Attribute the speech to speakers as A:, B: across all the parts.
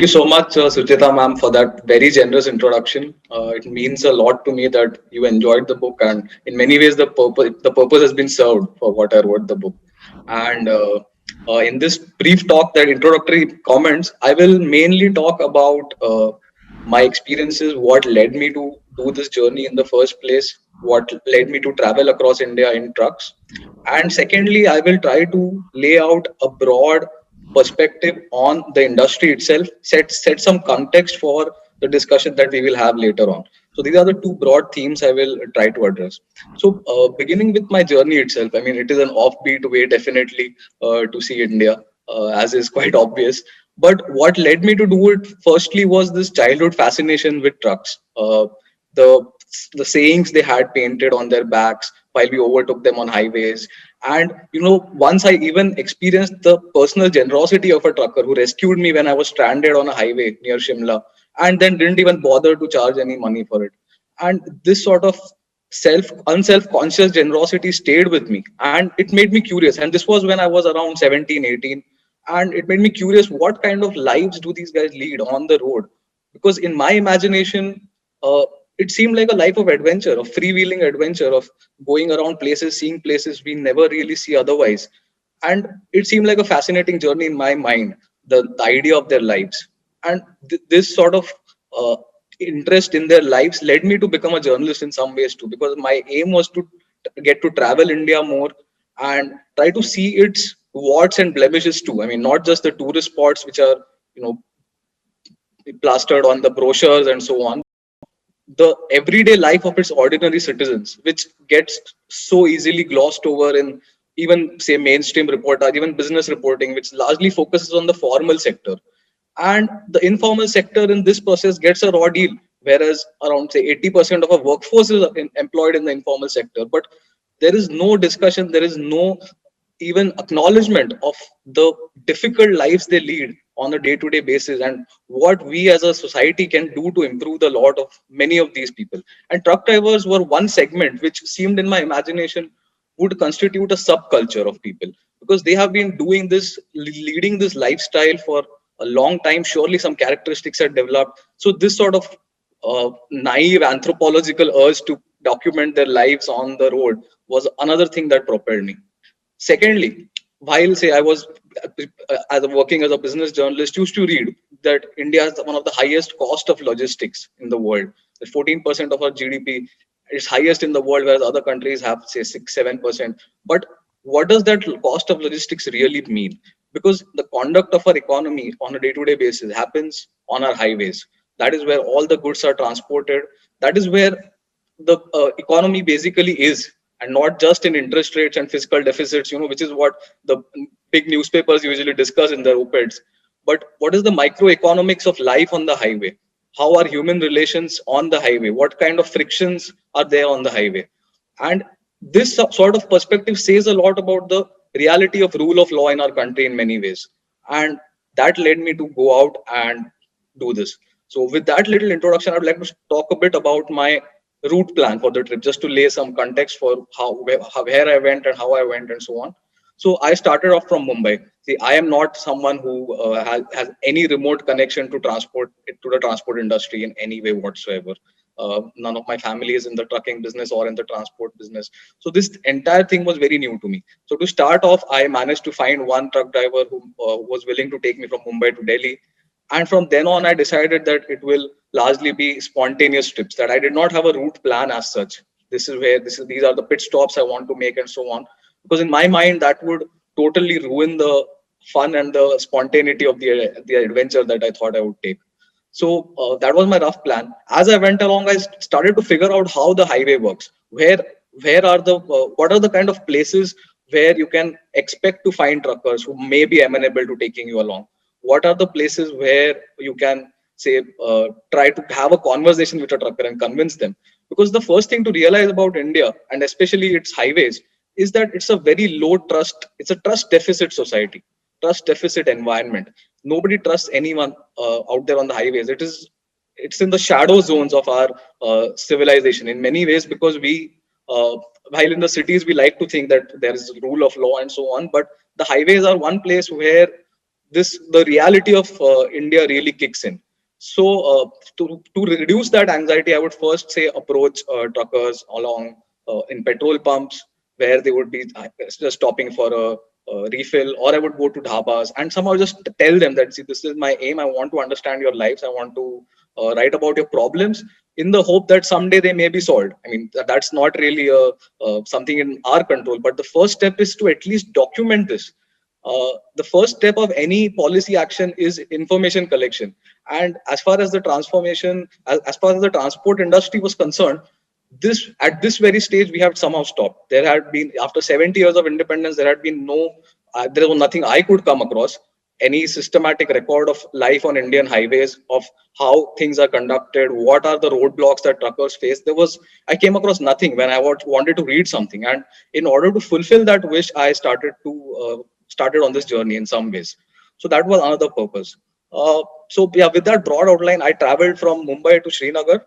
A: you so much, Suchita ma'am, for that very generous introduction. It means a lot to me that you enjoyed the book, and in many ways, the purpose has been served for what I wrote the book. And in this brief talk, that introductory comments, I will mainly talk about my experiences, what led me to do this journey in the first place, what led me to travel across India in trucks, and secondly, I will try to lay out a broad perspective on the industry itself, set some context for the discussion that we will have later on. So these are the two broad themes I will try to address. So beginning with my journey itself, I mean, it is an offbeat way definitely to see India, as is quite obvious. But what led me to do it firstly was this childhood fascination with trucks. The the sayings they had painted on their backs while we overtook them on highways. And once I even experienced the personal generosity of a trucker who rescued me when I was stranded on a highway near Shimla, and then didn't even bother to charge any money for it. And this sort of unself-conscious generosity stayed with me, and it made me curious. And this was when I was around 17, 18, and it made me curious, what kind of lives do these guys lead on the road? Because in my imagination, it seemed like a life of adventure, of freewheeling adventure, of going around places, seeing places we never really see otherwise. And it seemed like a fascinating journey in my mind, the idea of their lives. And this sort of uh, interest in their lives led me to become a journalist in some ways too, because my aim was to get to travel India more and try to see its warts and blemishes too. I mean, not just the tourist spots which are, you know, plastered on the brochures and so on, the everyday life of its ordinary citizens, which gets so easily glossed over in even say mainstream reportage, even business reporting, which largely focuses on the formal sector. And the informal sector in this process gets a raw deal, whereas around say 80% of our workforce is employed in the informal sector. But there is no discussion, there is no even acknowledgement of the difficult lives they lead on a day-to-day basis, and what we as a society can do to improve the lot of many of these people. And truck drivers were one segment which seemed in my imagination would constitute a subculture of people, because they have been doing this, leading this lifestyle for a long time. Surely some characteristics are developed. So this sort of naive anthropological urge to document their lives on the road was another thing that propelled me. Secondly, while say I was working as a business journalist, used to read that India has one of the highest cost of logistics in the world. That 14% of our GDP is highest in the world, whereas other countries have say 6-7%. But what does that cost of logistics really mean? Because the conduct of our economy on a day-to-day basis happens on our highways. That is where all the goods are transported. That is where the economy basically is, and not just in interest rates and fiscal deficits, which is what the big newspapers usually discuss in their op-eds. But what is the microeconomics of life on the highway? How are human relations on the highway? What kind of frictions are there on the highway? And this sort of perspective says a lot about the reality of rule of law in our country in many ways. And that led me to go out and do this. So with that little introduction, I'd like to talk a bit about my route plan for the trip, just to lay some context for where I went and how I went and so on. So I started off from Mumbai. See, I am not someone who has any remote connection to the transport industry in any way whatsoever. None of my family is in the trucking business or in the transport business. So this entire thing was very new to me. So to start off, I managed to find one truck driver who was willing to take me from Mumbai to Delhi. And from then on, I decided that it will largely be spontaneous trips, that I did not have a route plan as such. These are the pit stops I want to make and so on. Because in my mind, that would totally ruin the fun and the spontaneity of the adventure that I thought I would take. So that was my rough plan. As I went along, I started to figure out how the highway works. What are the kind of places where you can expect to find truckers who may be amenable to taking you along? What are the places where you can say try to have a conversation with a trucker and convince them? Because the first thing to realize about India, and especially its highways, is that it's a very low trust. It's a trust deficit society, trust deficit environment. Nobody trusts anyone out there on the highways. It's in the shadow zones of our civilization in many ways, because while in the cities we like to think that there is rule of law and so on, but the highways are one place where the reality of India really kicks in. So to reduce that anxiety, I would first say approach truckers along in petrol pumps where they would be just stopping for a refill, or I would go to dhabas and somehow just tell them that, see, this is my aim. I want to understand your lives. I want to write about your problems in the hope that someday they may be solved. I mean, that's not really something in our control, but the first step is to at least document this. The first step of any policy action is information collection. And as far as the transformation, as far as the transport industry was concerned, this at this very stage we have somehow stopped. There had been, after 70 years of independence, there had been there was nothing I could come across any systematic record of life on Indian highways, of how things are conducted, what are the roadblocks that truckers face. I came across nothing when I wanted to read something. And in order to fulfill that wish, I started on this journey in some ways. So that was another purpose. So yeah, with that broad outline, I traveled from Mumbai to Srinagar,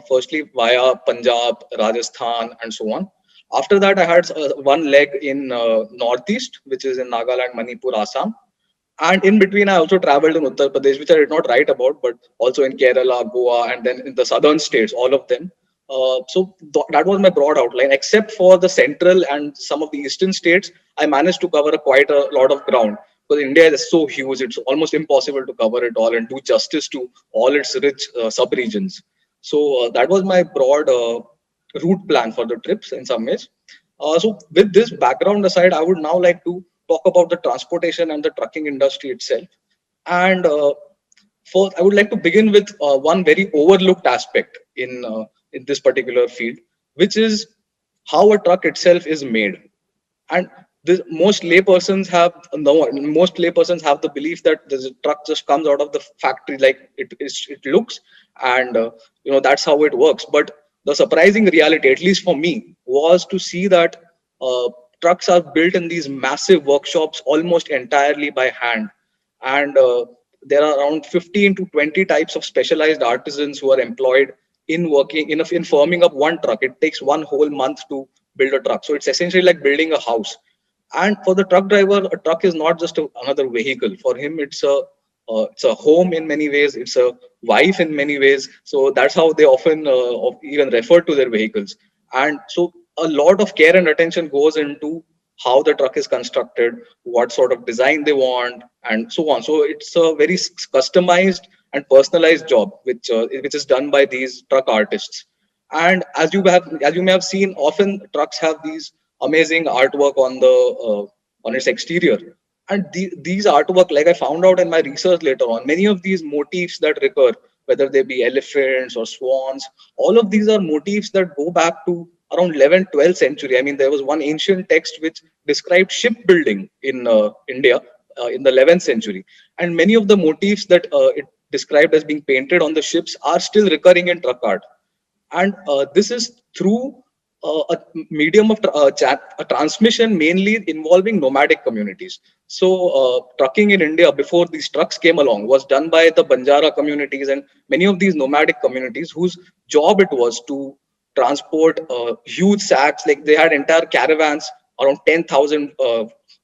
A: firstly via Punjab, Rajasthan, and so on. After that, I had one leg in Northeast, which is in Nagaland, Manipur, Assam. And in between, I also traveled in Uttar Pradesh, which I did not write about, but also in Kerala, Goa, and then in the southern states, all of them. That was my broad outline. Except for the central and some of the eastern states, I managed to cover quite a lot of ground. Because India is so huge, it's almost impossible to cover it all and do justice to all its rich sub-regions. So that was my broad route plan for the trips in some ways. So with this background aside, I would now like to talk about the transportation and the trucking industry itself. And first, I would like to begin with one very overlooked aspect in this particular field, which is how a truck itself is made. And most laypersons have the belief that the truck just comes out of the factory like it looks, and that's how it works. But the surprising reality, at least for me, was to see that uh, trucks are built in these massive workshops almost entirely by hand. And there are around 15 to 20 types of specialized artisans who are employed in working in firming up one truck. It takes one whole month to build a truck, so it's essentially like building a house. And for the truck driver, a truck is not just another vehicle. For him, it's a home in many ways. It's a wife in many ways. So that's how they often even refer to their vehicles. And so a lot of care and attention goes into how the truck is constructed, what sort of design they want, and so on. So it's a very customized and personalized job, which is done by these truck artists. And as you may have seen, often trucks have these amazing artwork on its exterior. And these artwork, like I found out in my research later on, many of these motifs that recur, whether they be elephants or swans, all of these are motifs that go back to around 11th 12th century. I mean, there was one ancient text which described shipbuilding in India in the 11th century, and many of the motifs that it described as being painted on the ships are still recurring in truck art. And this is through a medium of a transmission mainly involving nomadic communities. So trucking in India before these trucks came along was done by the Banjara communities and many of these nomadic communities whose job it was to transport huge sacks. Like they had entire caravans, around 10,000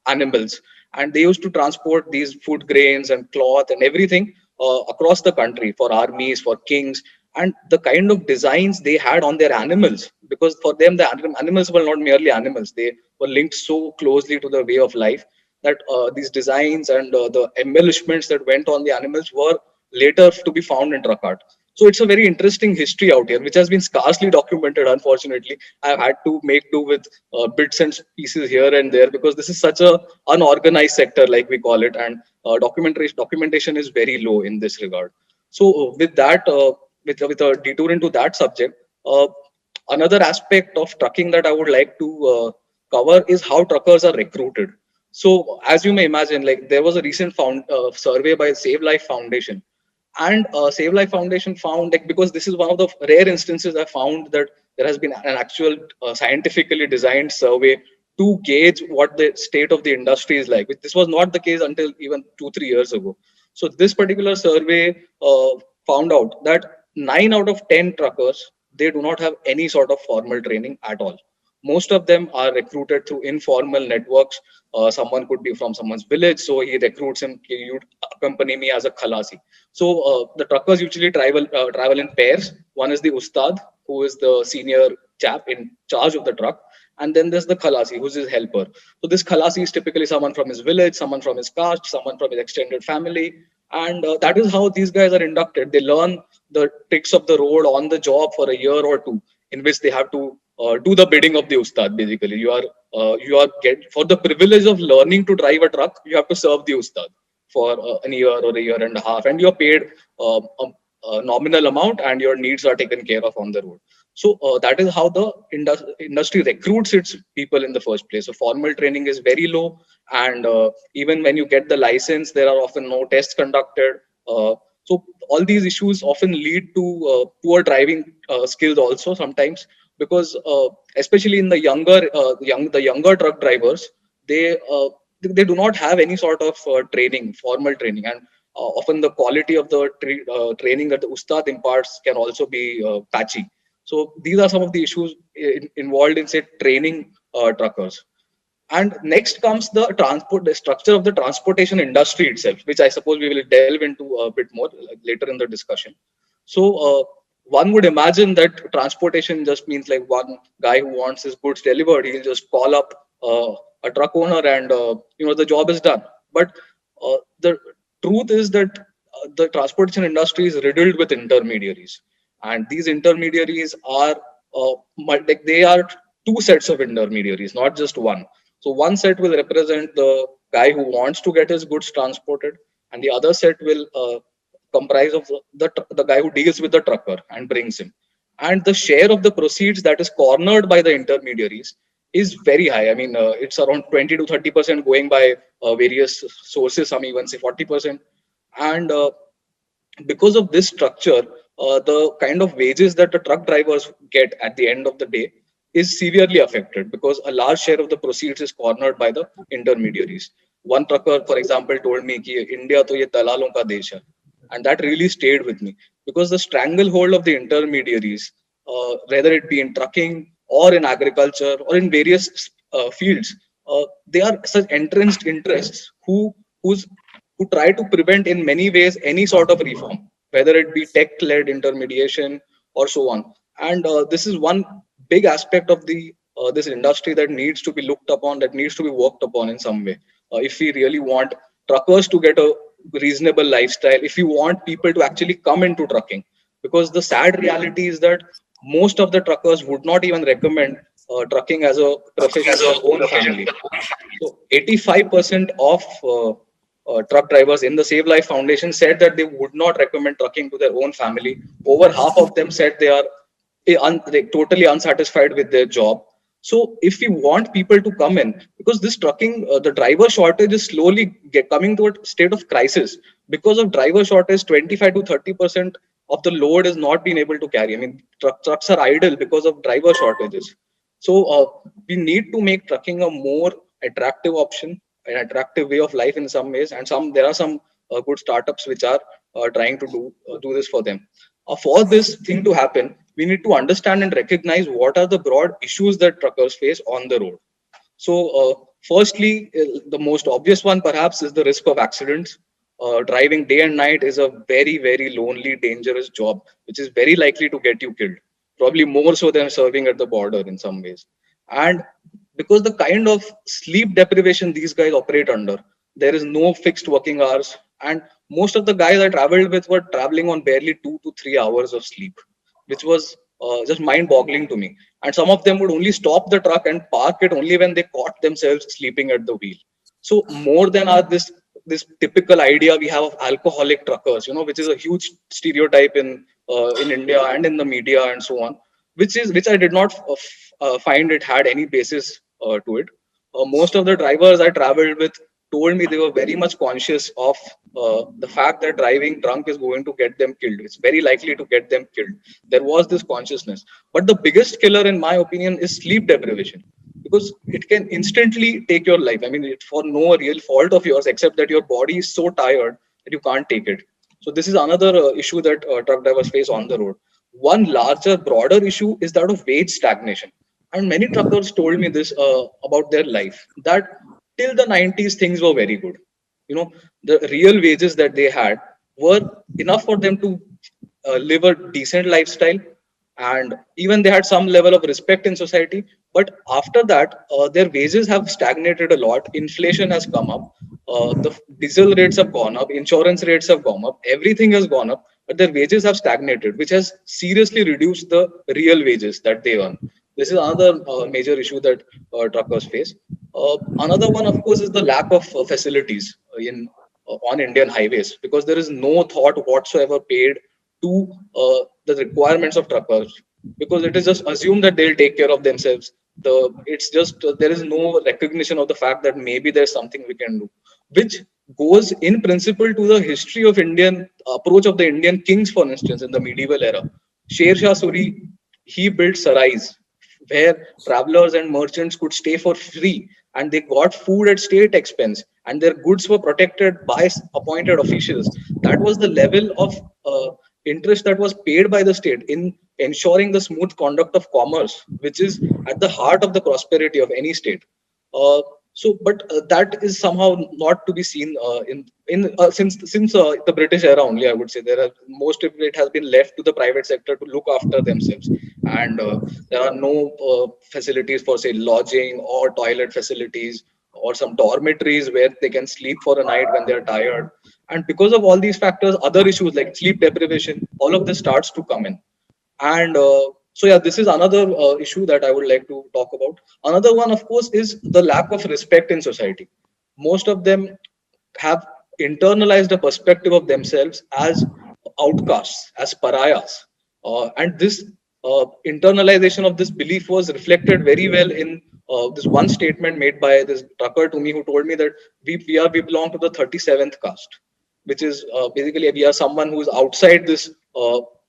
A: animals, and they used to transport these food grains and cloth and everything across the country for armies, for kings. And the kind of designs they had on their animals, because for them the animals were not merely animals, they were linked so closely to the way of life that these designs and the embellishments that went on the animals were later to be found in truck art. So it's a very interesting history out here, which has been scarcely documented. Unfortunately, I've had to make do with bits and pieces here and there because this is such a unorganized sector, like we call it, and documentation is very low in this regard. So with that, with a detour into that subject, another aspect of trucking that I would like to cover is how truckers are recruited. So as you may imagine, like there was a recent survey by Save Life Foundation, and Save Life Foundation found, like, because this is one of the rare instances I found that there has been an actual scientifically designed survey to gauge what the state of the industry is like. This was not the case until even 2 3 years ago. So this particular survey found out that 9 out of 10 truckers, they do not have any sort of formal training at all. most of them are recruited through informal networks. Someone could be from someone's village, so he recruits him. You accompany me as a khalasi. So the truckers usually travel in pairs. One is the ustad, who is the senior chap in charge of the truck, and then there's the khalasi, who's his helper. So this khalasi is typically someone from his village, someone from his caste, someone from his extended family, and that is how these guys are inducted. They learn the tricks of the road on the job for a year or two, in which they have to do the bidding of the ustad. Basically, you are get for the privilege of learning to drive a truck. You have to serve the ustad for a year or a year and a half, and you're paid a nominal amount, and your needs are taken care of on the road. So that is how the industry recruits its people in the first place. So formal training is very low, and even when you get the license, there are often no tests conducted. So all these issues often lead to poor driving skills also sometimes, because especially in the younger truck drivers, they uh, they do not have any sort of formal training, and often the quality of the training that the ustad imparts can also be patchy. So these are some of the issues involved in, say, training truckers. And next comes the structure of the transportation industry itself, which I suppose we will delve into a bit more later in the discussion. So one would imagine that transportation just means like one guy who wants his goods delivered, he'll just call up a truck owner, and the job is done. But the truth is that the transportation industry is riddled with intermediaries, and these intermediaries are like they are two sets of intermediaries, not just one. So one set will represent the guy who wants to get his goods transported, and the other set will comprise of the guy who deals with the trucker and brings him. And the share of the proceeds that is cornered by the intermediaries is very high. I mean, it's around 20 to 30% going by various sources. Some even say 40%. And because of this structure, the kind of wages that the truck drivers get at the end of the day is severely affected, because a large share of the proceeds is cornered by the intermediaries. One trucker, for example, told me कि India तो ये दलालों का देश है, and that really stayed with me, because the stranglehold of the intermediaries, whether it be in trucking or in agriculture or in various fields, they are such entrenched interests whose who try to prevent in many ways any sort of reform, whether it be tech-led intermediation or so on. And this is one big aspect of the this industry that needs to be looked upon, that needs to be worked upon in some way. If we really want truckers to get a reasonable lifestyle, if you want people to actually come into trucking, because the sad reality is that most of the truckers would not even recommend trucking as a profession to their own family. So 85% of truck drivers in the Save Life Foundation said that they would not recommend trucking to their own family. Over half of them said they are totally unsatisfied with their job. So if we want people to come in, because this trucking, the driver shortage is slowly coming to a state of crisis. Because of driver shortage, 25 to 30% of the load is not being able to carry. I mean, trucks are idle because of driver shortages. So we need to make trucking a more attractive option, an attractive way of life in some ways, and there are some good startups which are trying to do this for them. For this thing to happen, we need to understand and recognize what are the broad issues that truckers face on the road. So, firstly, the most obvious one perhaps is the risk of accidents. Driving day and night is a very, very lonely, dangerous job, which is very likely to get you killed, probably more so than serving at the border in some ways. And because the kind of sleep deprivation these guys operate under, there is no fixed working hours. And most of the guys I traveled with were traveling on barely 2 to 3 hours of sleep, which was just mind boggling to me. And some of them would only stop the truck and park it only when they caught themselves sleeping at the wheel. So more than are this typical idea we have of alcoholic truckers, which is a huge stereotype in India and in the media and so on, which I did not find it had any basis to it. Most of the drivers I traveled with told me they were very much conscious of the fact that driving drunk is going to get them killed. It's very likely to get them killed. There was this consciousness. But the biggest killer, in my opinion, is sleep deprivation, because it can instantly take your life. I mean, it's for no real fault of yours, except that your body is so tired that you can't take it. So this is another issue that truck drivers face on the road. One larger, broader issue is that of wage stagnation. And many truckers told me this about their life, that till the 90s things were very good. You know, the real wages that they had were enough for them to live a decent lifestyle, and even they had some level of respect in society. But after that, their wages have stagnated a lot. Inflation has come up, the diesel rates have gone up, insurance rates have gone up, everything has gone up, but their wages have stagnated, which has seriously reduced the real wages that they earn. This is another major issue that truckers face. Another one, of course, is the lack of facilities in on Indian highways, because there is no thought whatsoever paid to the requirements of truckers, because it is just assumed that they'll take care of themselves. It's just there is no recognition of the fact that maybe there's something we can do, which goes in principle to the history of Indian approach of the Indian kings. For instance, in the medieval era, Sher Shah Suri, he built sarais where travelers and merchants could stay for free, and they got food at state expense, and their goods were protected by appointed officials. That was the level of interest that was paid by the state in ensuring the smooth conduct of commerce, which is at the heart of the prosperity of any state. But that is somehow not to be seen in since the British era only. I would say there are most of it has been left to the private sector to look after themselves, and there are no facilities for, say, lodging or toilet facilities, or some dormitories where they can sleep for a night when they are tired. And because of all these factors, other issues like sleep deprivation, all of this starts to come in. And so, yeah, this is another issue that I would like to talk about. Another one, of course, is the lack of respect in society. Most of them have internalized a perspective of themselves as outcasts, as pariahs. And this internalization of this belief was reflected very well in this one statement made by this trucker to me, who told me that we belong to the 37th caste, which is basically we are someone who is outside this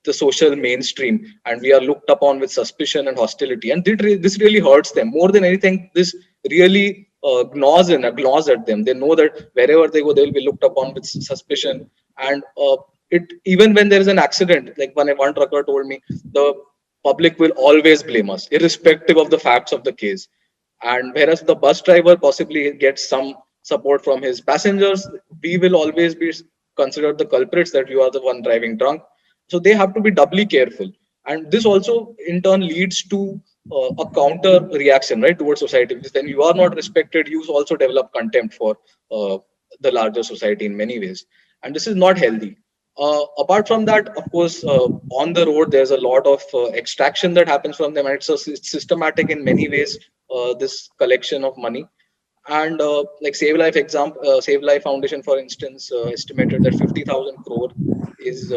A: the social mainstream, and we are looked upon with suspicion and hostility. And this really hurts them more than anything. This really gnaws at them. They know that wherever they go, they will be looked upon with suspicion. And it even when there is an accident, like when one trucker told me, the public will always blame us, irrespective of the facts of the case. And whereas the bus driver possibly gets some support from his passengers, we will always be considered the culprits, that you are the one driving drunk. So they have to be doubly careful. And this also in turn leads to a counter reaction, right, towards society, because then you are not respected, you also develop contempt for uh, the larger society in many ways. And this is not healthy. Apart from that, of course, on the road, there's a lot of extraction that happens from them, and it's systematic in many ways. This collection of money, and like Save Life Foundation, for instance, estimated that 50,000 crore is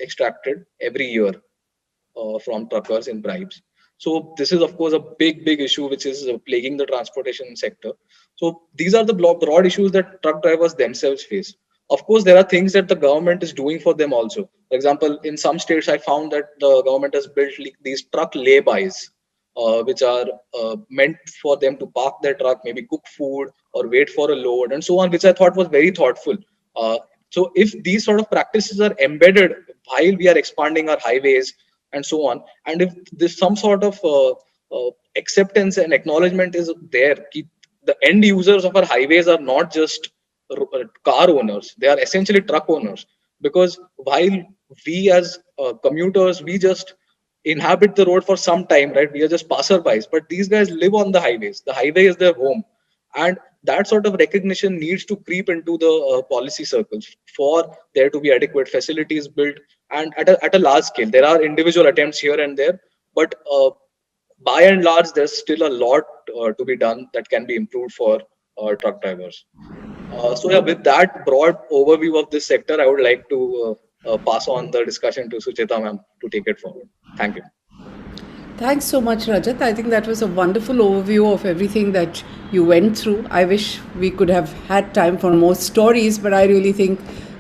A: extracted every year from truckers in bribes. So this is, of course, a big issue which is plaguing the transportation sector. So these are the broad issues that truck drivers themselves face. Of course, there are things that the government is doing for them also. For example, in some states, I found that the government has built these truck lay-bys, which are meant for them to park their truck, maybe cook food or wait for a load, and so on, which I thought was very thoughtful. So if these sort of practices are embedded while we are expanding our highways and so on, and if there's some sort of acceptance and acknowledgement is there, the end users of our highways are not just car owners, they are essentially truck owners. Because while we as commuters, we just inhabit the road for some time, right? We are just passerbys, but these guys live on the highways. The highway is their home, and that sort of recognition needs to creep into the policy circles for there to be adequate facilities built, and at a large scale. There are individual attempts here and there, but by and large, there's still a lot to be done that can be improved for truck drivers. So yeah, with that broad overview of this sector, I would like to pass on the discussion to Sucheta ma'am to take it forward. Thank you.
B: Thanks so much, Rajat. I think that was a wonderful overview of everything that you went through. I wish we could have had time for more stories, but I really think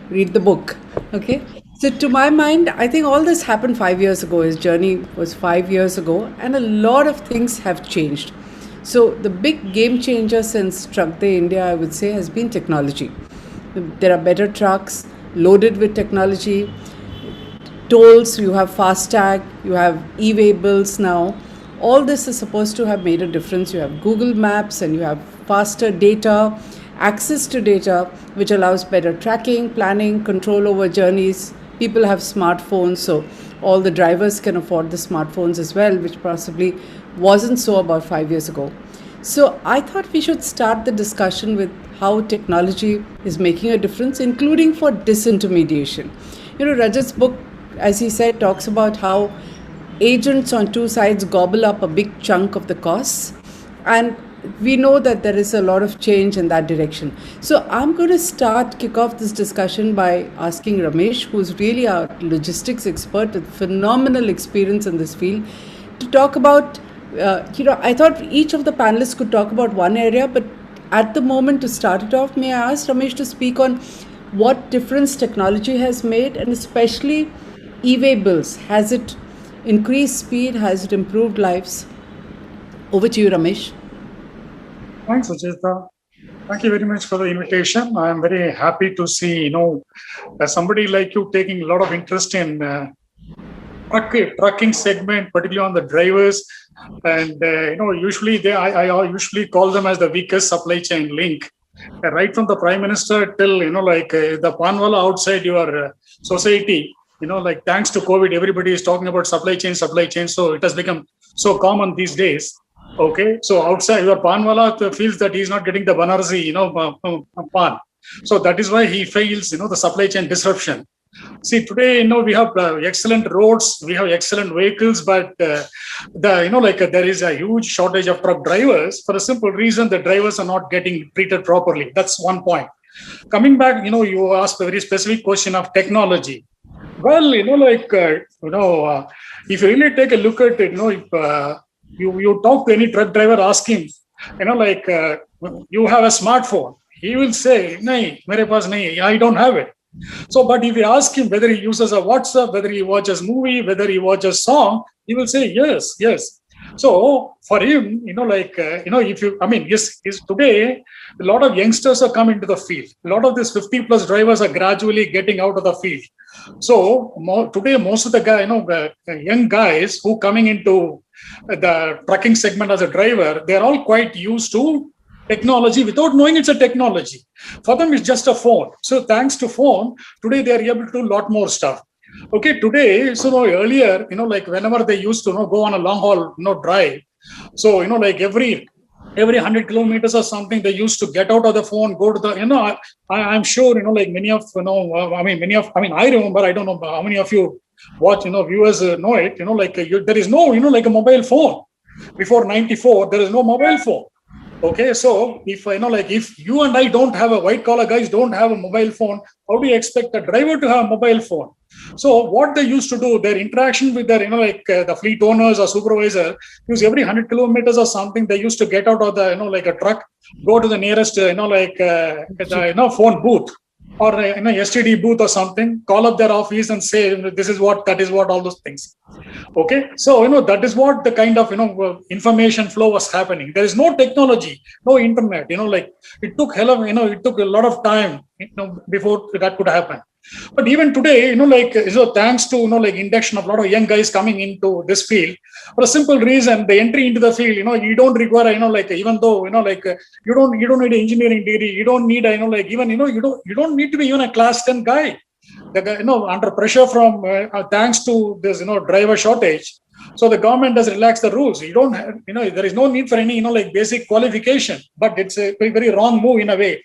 B: read the book. Okay? So, to my mind, I think all this happened 5 years ago. His journey was 5 years ago, and a lot of things have changed. So, the big game changer since Truck Day India, I would say, has been technology. There are better trucks loaded with technology, tolls, you have FASTag, you have e-way bills now. all this is supposed to have made a difference. You have Google Maps and you have faster data, access to data, which allows better tracking, planning, control over journeys. People have smartphones, so all the drivers can afford the smartphones as well, which possibly wasn't so about 5 years ago. So I thought we should start the discussion with how technology is making a difference, including for disintermediation. Rajat's book, as he said, talks about how agents on two sides gobble up a big chunk of the costs, and we know that there is a lot of change in that direction. So I'm going to kick off this discussion by asking Ramesh, who's really our logistics expert with phenomenal experience in this field, to talk about, I thought each of the panelists could talk about one area, but at the moment, to start it off, may I ask Ramesh to speak on what difference technology has made, and especially e-way bills. Has it increased speed? Has it improved lives? Over to you, Ramesh.
C: Thanks, Sujita. Thank you very much for the invitation. I am very happy to see, somebody like you taking a lot of interest in trucking segment, particularly on the drivers. And, usually I usually call them as the weakest supply chain link. Right from the Prime Minister till, the panwala outside your society, thanks to COVID, everybody is talking about supply chain. So it has become so common these days. Okay, so outside your panwala feels that he's not getting the Banarsi, pan. So that is why he feels, the supply chain disruption. See, today, we have excellent roads, we have excellent vehicles, but there is a huge shortage of truck drivers for a simple reason: the drivers are not getting treated properly. That's one point. Coming back, you asked a very specific question of technology. Well, if you really take a look at it, if you talk to any truck driver, ask him, you have a smartphone. He will say, "Nahi, mere paas nahi, I don't have it." So, but if you ask him whether he uses a WhatsApp, whether he watches movie, whether he watches song, he will say yes. So for him, yes, today, a lot of youngsters are coming into the field. A lot of these 50 plus drivers are gradually getting out of the field. So today, most of the young guys who coming into the trucking segment as a driver, they're all quite used to technology without knowing it's a technology. For them, it's just a phone. So thanks to phone, today they are able to do a lot more stuff. Okay, today, so earlier, whenever they used to go on a long haul, drive. So, every 100 kilometers or something, they used to get out of the phone, go to the, I'm sure, many of, I remember, I don't know how many of you watch, viewers know it, there is no, a mobile phone. Before 94, there is no mobile phone. Okay, so if if you and I don't have white collar guys don't have a mobile phone, how do you expect a driver to have a mobile phone? So what they used to do, their interaction with their the fleet owners or supervisor, use every 100 kilometers or something, they used to get out of the a truck, go to the nearest phone booth or STD booth or something, call up their office and say this is what, that is what, all those things. Okay, so that is what the kind of information flow was happening. There is no technology, no internet. It took it took a lot of time before that could happen. But even today, thanks to induction of a lot of young guys coming into this field, for a simple reason, the entry into the field, you don't require even though you don't need an engineering degree, you don't need even you don't need to be even a class 10 guy. Under pressure from thanks to this driver shortage, so the government has relaxed the rules. You don't have, there is no need for any basic qualification, but it's a very, very wrong move in a way.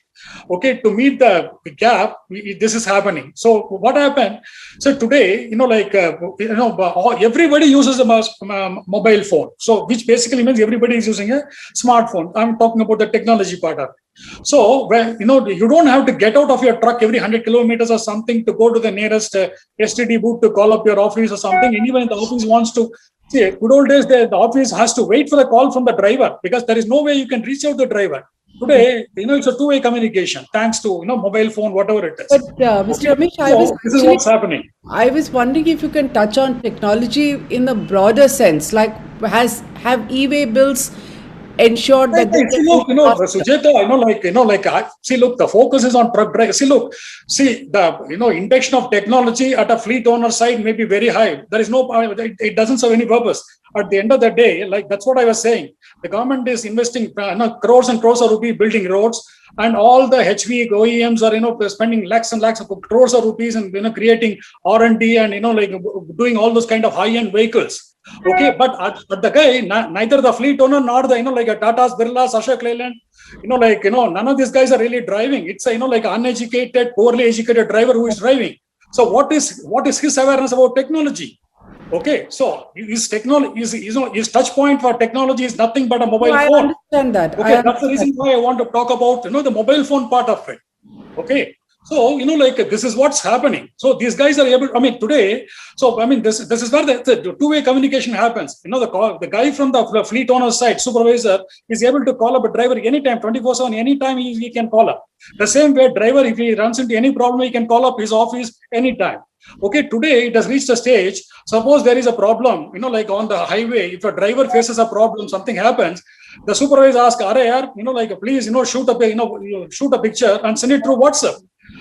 C: Okay, to meet the gap, this is happening. So what happened? So today, everybody uses a mobile phone. So which basically means everybody is using a smartphone. I'm talking about the technology part of it. So when you don't have to get out of your truck every 100 kilometers or something to go to the nearest STD booth to call up your office or something. Anyone in the office wants to see. Good old days, the office has to wait for the call from the driver because there is no way you can reach out the driver. Today, it's a two-way communication thanks to mobile phone, whatever it is.
B: But Mr. Ramesh,
C: this is what's happening.
B: I was wondering if you can touch on technology in the broader sense, like have e-way bills ensure that they
C: See,
B: can
C: look,
B: move faster.
C: Sujata, see, look, the focus is on truck drive. See, the, induction of technology at a fleet owner side may be very high. There is no, it doesn't serve any purpose. At the end of the day, like that's what I was saying. The government is investing crores and crores of rupees building roads, and all the HV OEMs are, spending lakhs and lakhs of crores of rupees and, creating R&D and, doing all those kind of high-end vehicles. Okay, but the guy, neither the fleet owner nor the, like a Tata's, Birla's, Ashok Leyland, none of these guys are really driving. It's a, like uneducated, poorly educated driver who is driving. So what is his awareness about technology? Okay, so his touch point for technology is nothing but a
B: No,
C: mobile
B: I
C: phone.
B: understand that.
C: Okay, that's the reason why I want to talk about, the mobile phone part of it. Okay. So, this is what's happening. So these guys are able, today, so, this is where the two-way communication happens. The guy from the fleet owner side, supervisor, is able to call up a driver anytime, 24/7, anytime he can call up. The same way, driver, if he runs into any problem, he can call up his office anytime. Okay, today it has reached a stage. Suppose there is a problem, like on the highway, if a driver faces a problem, something happens, the supervisor asks, please, shoot a picture and send it through WhatsApp.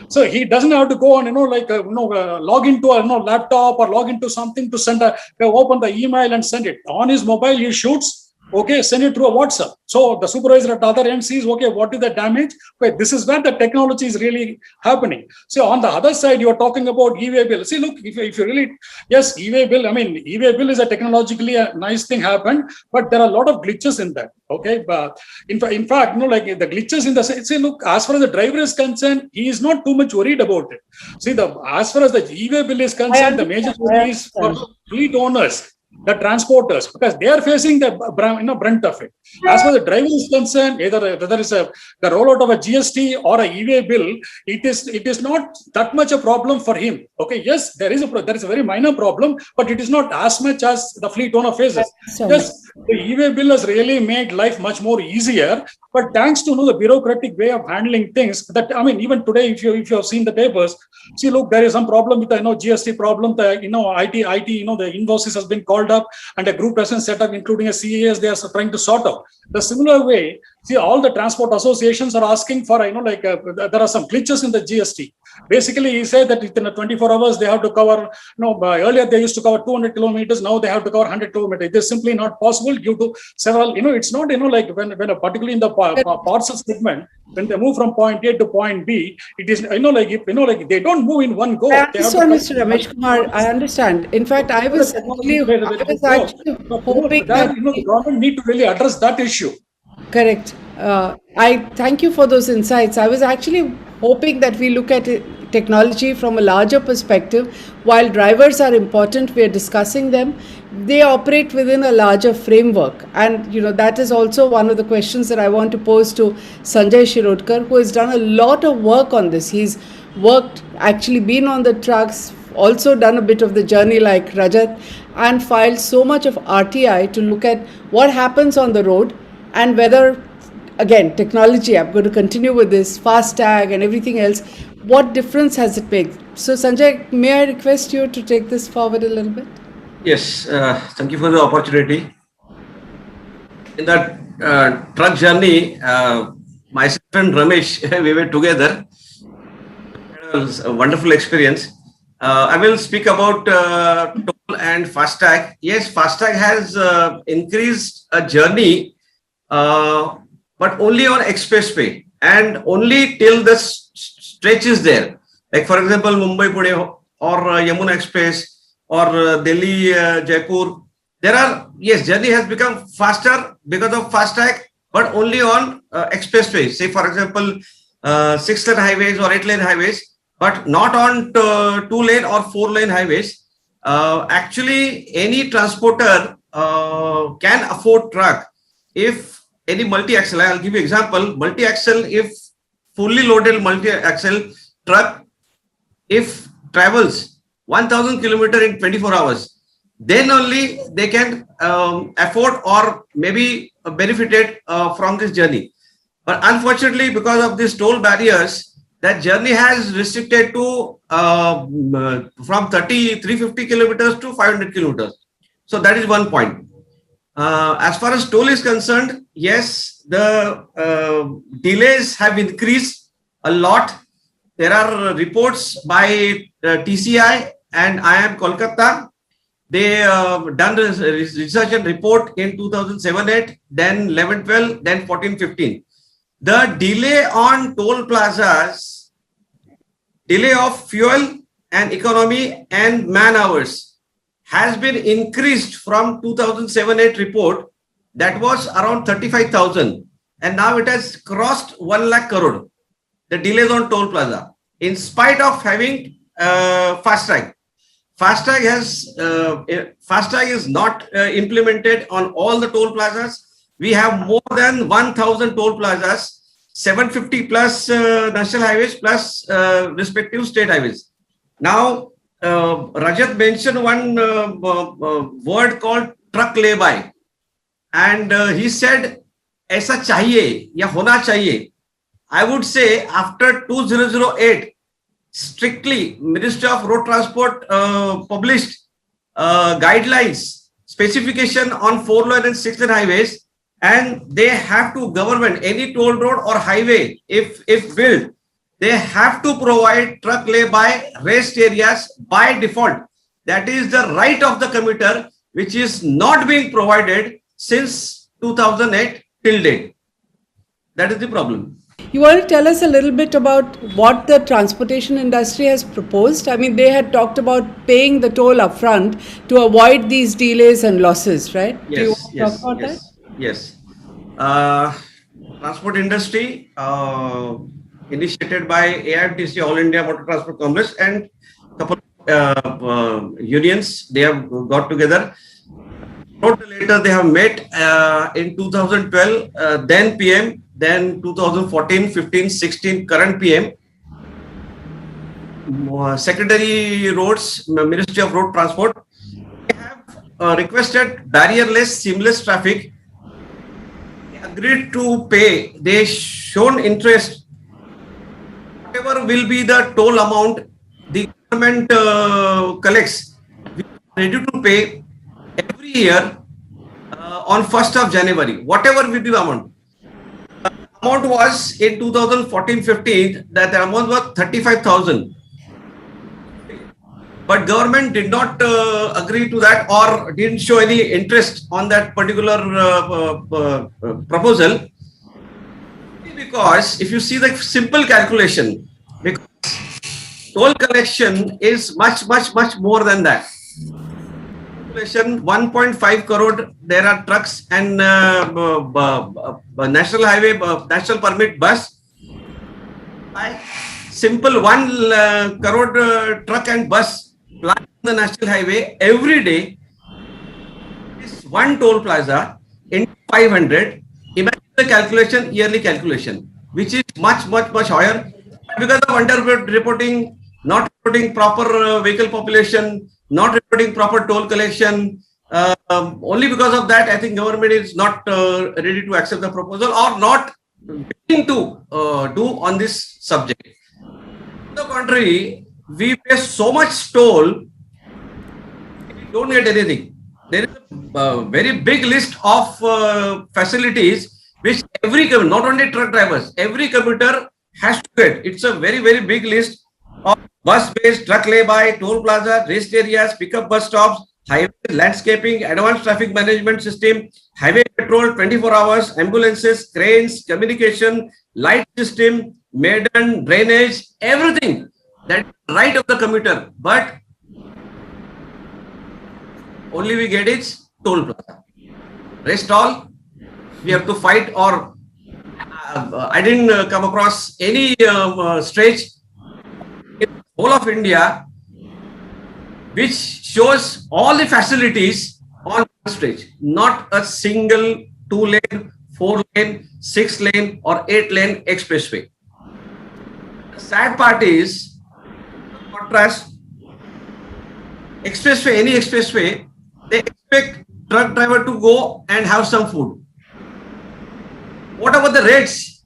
C: So he doesn't have to go and log into a laptop or log into something to open the email and send it on his mobile. He shoots. Okay, send it through a WhatsApp. So the supervisor at the other end sees, okay, what is the damage? Okay, this is where the technology is really happening. So on the other side, you are talking about e-way bill. See, look, if you really, yes, e-way bill, e-way bill is a technologically a nice thing happened, but there are a lot of glitches in that. Okay, but in fact, like the glitches in the, see, look, as far as the driver is concerned, he is not too much worried about it. See, as far as the e-way bill is concerned, the major worry is for fleet owners, the transporters, because they are facing the brunt of it. As far as the driver is concerned, whether it's the rollout of a GST or a e-way bill, it is not that much a problem for him. Okay, yes, there is a very minor problem, but it is not as much as the fleet owner faces. Yes, the e-way bill has really made life much more easier, but thanks to the bureaucratic way of handling things, that even today, if you have seen the papers, see, look, there is some problem with the GST problem. The IT, the invoices has been called up, and a group has been set up, including a CAS. They are trying to sort out. The similar way, see, all the transport associations are asking for, there are some glitches in the GST. Basically, he said that within 24 hours, they have to cover, earlier they used to cover 200 kilometers, now they have to cover 100 kilometers. It is simply not possible due to several, it's not, like when particularly in the parcel segment, when they move from point A to point B, it is, like they don't move in one go.
B: I understand, Mr. Ramesh Kumar. I understand. In fact, I was actually hoping that
C: the government need to really address that issue.
B: correct. I thank you for those insights. I was actually hoping that we look at technology from a larger perspective. While drivers are important, we are discussing them. They operate within a larger framework, and that is also one of the questions that I want to pose to Sanjay Shirodkar, who has done a lot of work on this. He's actually been on the trucks, also done a bit of the journey like Rajat, and filed so much of RTI to look at what happens on the road and whether, again, technology, I'm going to continue with this, FASTag and everything else, what difference has it made? So Sanjay, may I request you to take this forward a little bit?
D: Yes, thank you for the opportunity. In that truck journey, myself and Ramesh, we were together. It was a wonderful experience. I will speak about toll and FASTag. Yes, FASTag has increased a journey, but only on expressway and only till the stretch is there. Like for example, Mumbai-Pune or Yamuna Express or Delhi, Jaipur. Journey has become faster because of FASTag, but only on expressways. Say for example, 6-lane highways or 8-lane highways, but not on 2-lane or 4-lane highways. Actually, any transporter can afford truck if any multi-axle. I'll give you example. Multi-axle, if fully loaded multi-axle truck, if travels 1,000 kilometers in 24 hours, then only they can afford or maybe benefited from this journey. But unfortunately, because of these toll barriers, that journey has restricted to from 350 kilometers to 500 kilometers. So that is one point. As far as toll is concerned, yes, the delays have increased a lot. There are reports by TCI and IIM Kolkata. They done research and report in 2007-8, then 11-12, then 14-15. The delay on toll plazas, delay of fuel and economy and man hours has been increased from 2007-8 report that was around 35,000 and now it has crossed 1 lakh crore. The delays on toll plaza in spite of having FASTag. FASTag is not implemented on all the toll plazas. We have more than 1,000 toll plazas, 750 plus national highways plus respective state highways. Now, Rajat mentioned one word called truck lay-by, and he said, "Aisa chahiye ya hona chahiye." I would say after 2008, strictly Ministry of Road Transport published guidelines, specification on 4-lane and 6-lane highways, and they have to government any toll road or highway if built, they have to provide truck lay-by rest areas by default. That is the right of the commuter, which is not being provided since 2008 till date. That is the problem.
B: You want to tell us a little bit about what the transportation industry has proposed? I mean, they had talked about paying the toll upfront to avoid these delays and losses, right?
D: Yes,
B: Do you want to
D: yes,
B: talk about
D: yes,
B: that?
D: yes. Transport industry initiated by AIFTC, All India Motor Transport Congress, and couple of unions. They have got together. Wrote the letter. They have met in 2012. Then PM. Then 2014, 15, 16, current PM. Secretary Roads, Ministry of Road Transport, they have requested barrierless, seamless traffic. They agreed to pay. They shown interest. Whatever will be the toll amount the government collects, we are ready to pay every year on 1st of January. Whatever will be the amount. Amount was in 2014-15 that the amount was 35,000, but government did not agree to that or didn't show any interest on that particular proposal, because if you see the simple calculation, because toll collection is much more than that. 1.5 crore, there are trucks and national highway, national permit bus. Simple 1 crore truck and bus plying on the national highway every day is one toll plaza in 500. Imagine the calculation, yearly calculation, which is much higher. Because of under reporting, not reporting proper vehicle population, not reporting proper toll collection. Only because of that, I think government is not ready to accept the proposal or not willing to do on this subject. On the contrary, we pay so much toll, we don't get anything. There is a very big list of facilities which every commuter, not only truck drivers, every commuter has to get. It's a very big list of bus-based, truck lay-by, toll plaza, rest areas, pickup bus stops, highway landscaping, advanced traffic management system, highway patrol 24 hours, ambulances, cranes, communication, light system, maiden, drainage, everything. That right of the commuter, but only we get is toll plaza. Rest all we have to fight, or I didn't come across any stretch in the whole of India which shows all the facilities on one stretch, not a single 2-lane, 4-lane, 6-lane or 8-lane expressway. The sad part is, contrast, expressway, any expressway, they expect truck driver to go and have some food. What about the rates?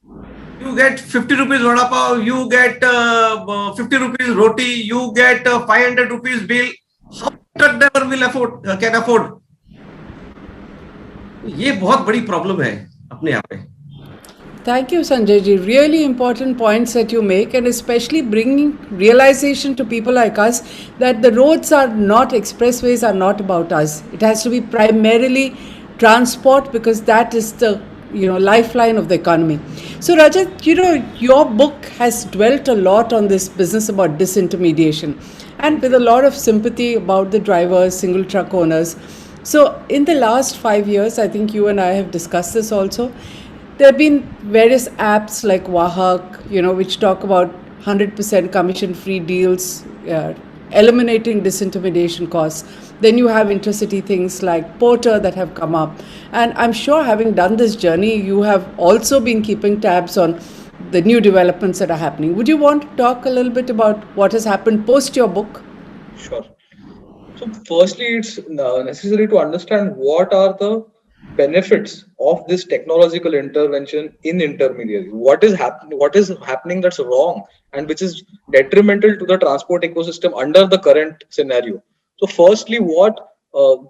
D: You get 50 rupees vada pav, you get 50 rupees roti, you get 500 rupees bill. How truck driver will afford, can afford? ये बहुत बड़ी problem है अपने आप में।
B: Thank you, Sanjay ji. Really important points that you make, and especially bringing realization to people like us that the roads are not, expressways are not about us. It has to be primarily transport because that is the lifeline of the economy. So, Rajat, your book has dwelt a lot on this business about disintermediation, and with a lot of sympathy about the drivers, single truck owners. So, in the last 5 years, I think you and I have discussed this also. There have been various apps like Wahak, which talk about 100% commission-free deals, eliminating disintermediation costs. Then you have intercity things like Porter that have come up. And I'm sure, having done this journey, you have also been keeping tabs on the new developments that are happening. Would you want to talk a little bit about what has happened post your book?
A: Sure. So, firstly, it's necessary to understand what are the benefits of this technological intervention in intermediary. What is happening that's wrong and which is detrimental to the transport ecosystem under the current scenario. So, firstly, what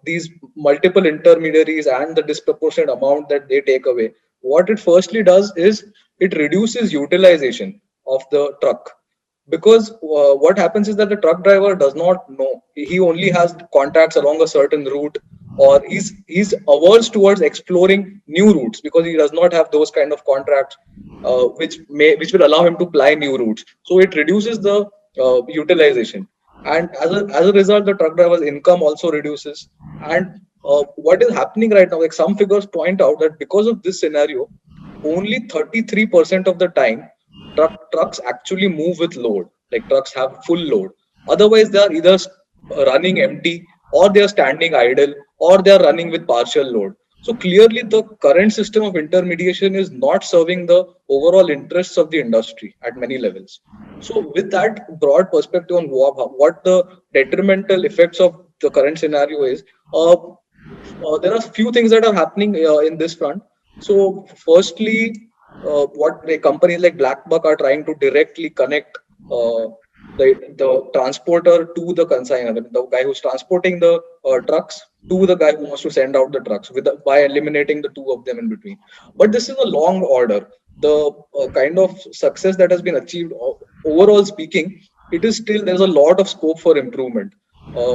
A: these multiple intermediaries and the disproportionate amount that they take away, what it firstly does is it reduces utilization of the truck, because what happens is that the truck driver does not know, he only has contacts along a certain route, or he's averse towards exploring new routes because he does not have those kind of contracts which will allow him to ply new routes. So it reduces the utilization, and as a result the truck driver's income also reduces. And what is happening right now, like some figures point out that because of this scenario, only 33% of the time trucks actually move with load, like trucks have full load. Otherwise they are either running empty, or they are standing idle, or they are running with partial load. So clearly the current system of intermediation is not serving the overall interests of the industry at many levels. So with that broad perspective on what the detrimental effects of the current scenario is, uh, there are few things that are happening in this front. So, firstly, what the companies like Blackbuck are trying to directly connect the transporter to the consignor, the guy who's transporting the trucks to the guy who wants to send out the trucks, by eliminating the two of them in between. But this is a long order. The kind of success that has been achieved, overall speaking, it is still, there's a lot of scope for improvement,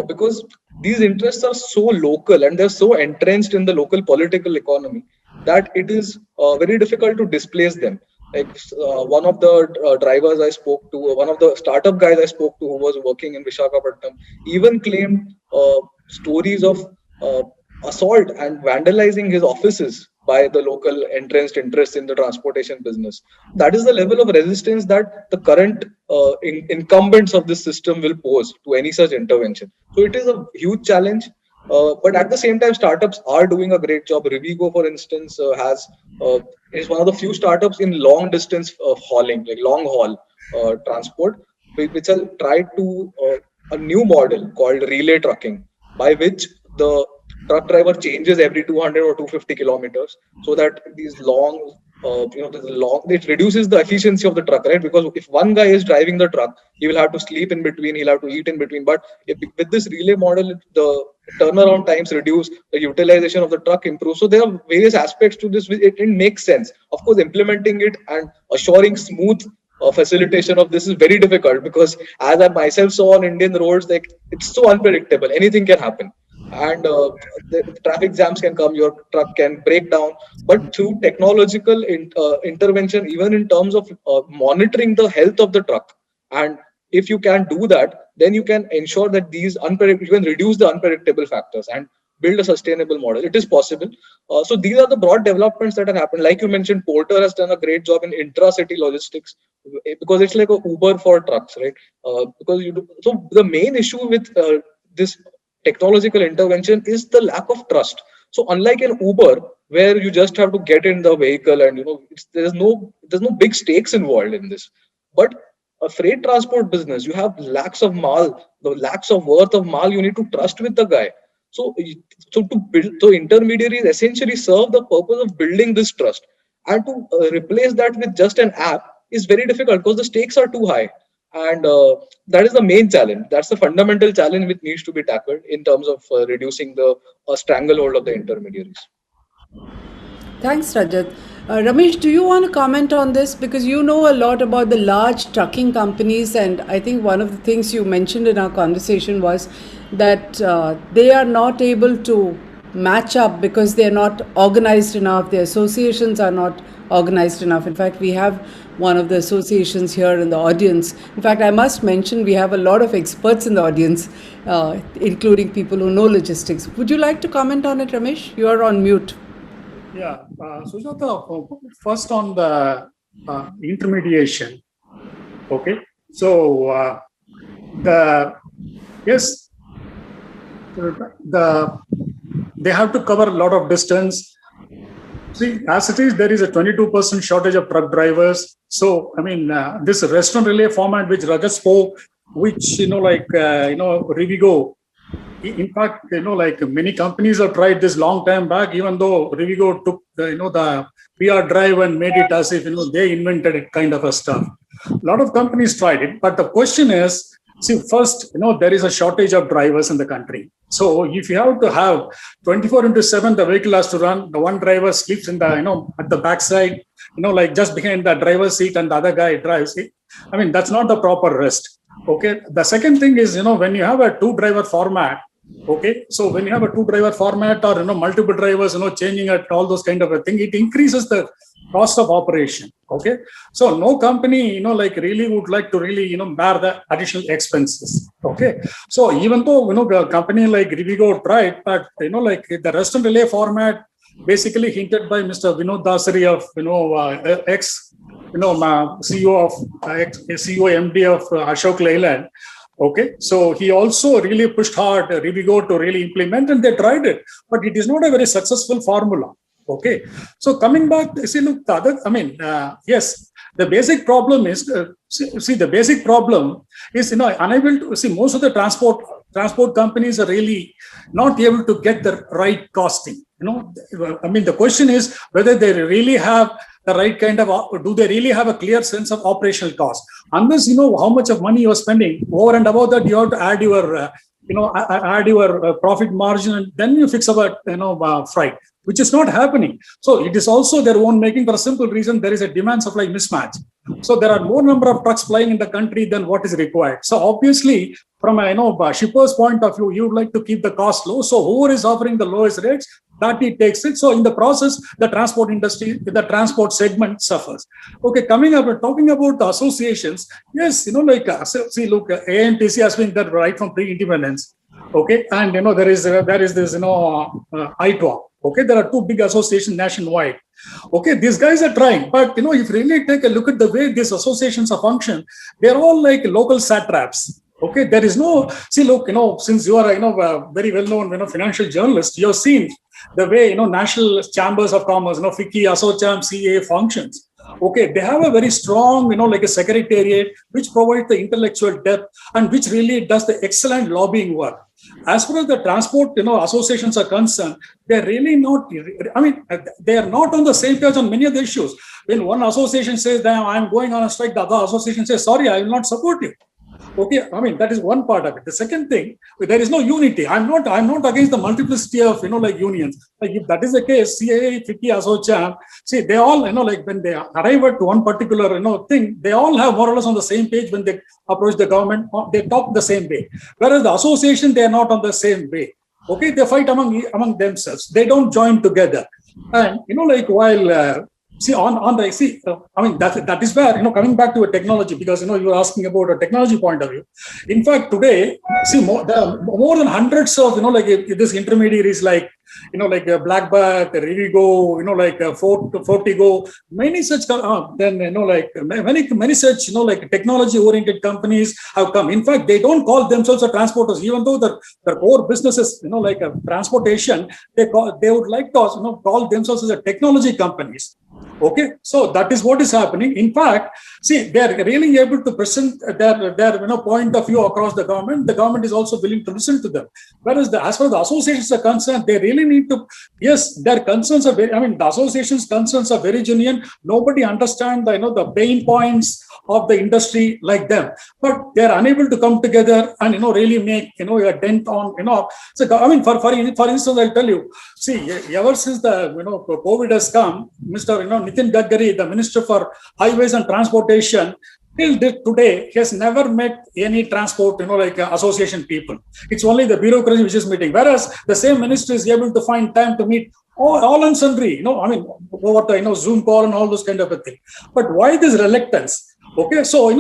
A: because these interests are so local and they're so entrenched in the local political economy that it is very difficult to displace them. Like one of the drivers I spoke to, one of the startup guys I spoke to who was working in Vishakhapatnam, even claimed stories of uh, assault and vandalizing his offices by the local entrenched interests in the transportation business. That is the level of resistance that the current incumbents of this system will pose to any such intervention. So it is a huge challenge. But at the same time, startups are doing a great job. Rivigo, for instance, is one of the few startups in long distance hauling, like long haul transport, which has tried to a new model called relay trucking, by which the truck driver changes every 200 or 250 kilometers, so that these long it reduces the efficiency of the truck, right? Because if one guy is driving the truck, he will have to sleep in between, he'll have to eat in between. But with this relay model, the turnaround times reduce, the utilization of the truck improves. So there are various aspects to this. It makes sense. Of course, implementing it and assuring smooth facilitation of this is very difficult, because as I myself saw on Indian roads, like it's so unpredictable. Anything can happen, and the traffic jams can come. Your truck can break down. But through technological intervention, even in terms of monitoring the health of the truck, and if you can do that, then you can ensure that you can reduce the unpredictable factors and build a sustainable model. It is possible. So these are the broad developments that have happened. Like you mentioned, Porter has done a great job in intra-city logistics, because it's like a Uber for trucks, right? Because you do, so the main issue with this technological intervention is the lack of trust. So unlike an Uber, where you just have to get in the vehicle and there's no big stakes involved in this. But a freight transport business, you have lakhs of mal, the lakhs of worth of mal you need to trust with the guy. So, so intermediaries essentially serve the purpose of building this trust, and to replace that with just an app is very difficult because the stakes are too high, and that is the main challenge. That's the fundamental challenge which needs to be tackled in terms of reducing the stranglehold of the intermediaries.
B: Thanks, Rajat. Ramesh, do you want to comment on this? Because you know a lot about the large trucking companies, and I think one of the things you mentioned in our conversation was that they are not able to match up because they are not organized enough, their associations are not organized enough. In fact, we have one of the associations here in the audience. In fact, I must mention we have a lot of experts in the audience, including people who know logistics. Would you like to comment on it, Ramesh? You are on mute.
C: Yeah, Sujata, first on the intermediation. Okay, so they have to cover a lot of distance. See, as it is, there is a 22% shortage of truck drivers. So, I mean, this restaurant relay format which Rajat spoke, which Rivigo. In fact, like many companies have tried this long time back, even though Rivigo took the PR drive and made it as if they invented it kind of a stuff. A lot of companies tried it, but the question is, see, first, there is a shortage of drivers in the country. So if you have to have 24/7, the vehicle has to run. The one driver sleeps in the at the backside, like just behind the driver's seat, and the other guy drives it. I mean, that's not the proper rest. Okay. The second thing is, when you have a two-driver format, okay, so when you have a two-driver format or multiple drivers, changing at all those kind of a thing, it increases the cost of operation. Okay, so no company, really would like to really, bear the additional expenses. Okay, so even though a company like Rivigo tried, but like the restaurant relay format, basically hinted by Mr. Vinod Dasari of ex CEO of CEO MD of Ashok Leyland. Okay, so he also really pushed hard Rivigo to really implement, and they tried it, but it is not a very successful formula. Okay, so coming back, see, look, the other, yes, the basic problem is, the basic problem is, unable to see most of the transport companies are really not able to get the right costing. The question is whether they really have the right kind of, do they really have a clear sense of operational cost? Unless you know how much of money you're spending, over and above that, you have to add your, add your profit margin, and then you fix about, freight, which is not happening. So it is also their own making, for a simple reason: there is a demand supply mismatch. So there are more number of trucks flying in the country than what is required. So obviously, from a shipper's point of view, you would like to keep the cost low. So whoever is offering the lowest rates, that it takes it. So in the process, the transport industry, the transport segment suffers. Okay, coming up and talking about the associations, yes, see, look, ANTC has been there right from pre-independence. Okay, and there is this ITWA. Okay, there are two big associations nationwide. Okay, these guys are trying, but if you really take a look at the way these associations are function, they're all like local satraps. Okay, there is no, see, look, since you are a very well-known financial journalist, you have seen the way national chambers of commerce, FICCI, ASSOCHAM, CA functions. Okay, they have a very strong, like a secretariat which provides the intellectual depth and which really does the excellent lobbying work. As far as the transport, associations are concerned, they're really not. They are not on the same page on many of the issues. When one association says that I'm going on a strike, the other association says, sorry, I will not support you. Okay, that is one part of it. The second thing, there is no unity. I'm not against the multiplicity of unions. Like if that is the case, CAA, FICCI, ASSOCHAM, see, they all like when they arrive at one particular thing, they all have more or less on the same page when they approach the government. They talk the same way. Whereas the association, they are not on the same way. Okay, they fight among themselves. They don't join together. And while that is where coming back to a technology, because you were asking about a technology point of view. In fact, today, see, there are more than hundreds of this intermediaries like Blackback, Rivigo, Fortigo, many such many such technology oriented companies have come. In fact, they don't call themselves a transporters, even though their core business is transportation. They would like to call themselves as a technology companies. Okay, so that is what is happening. In fact, see, they are really able to present their point of view across the government. The government is also willing to listen to them. Whereas as far as the associations are concerned, they really need to. Yes, their concerns are very. I mean, the associations' concerns are very genuine. Nobody understands the pain points of the industry like them, but they are unable to come together and really make a dent on. So I mean, for instance, I'll tell you. See, ever since the COVID has come, Mr. Nitin Gadkari, the Minister for Highways and Transportation, till today, he has never met any transport, association people. It's only the bureaucracy which is meeting. Whereas the same minister is able to find time to meet all and sundry, I mean, what Zoom call and all those kind of a thing. But why this reluctance? Okay, so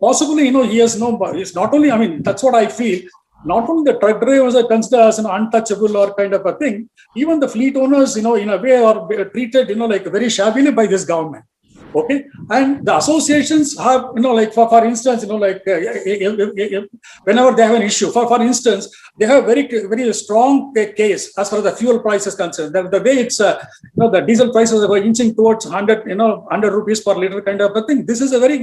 C: possibly he has no. It's not only. I mean, that's what I feel. Not only the truck drivers are considered as an untouchable or kind of a thing, even the fleet owners, in a way, are treated, very shabbily by this government. Okay, and the associations have, for instance, whenever they have an issue, for instance, they have very strong case as far as the fuel price is concerned. The way it's, the diesel prices are inching towards 100 rupees per liter kind of a thing. This is a very,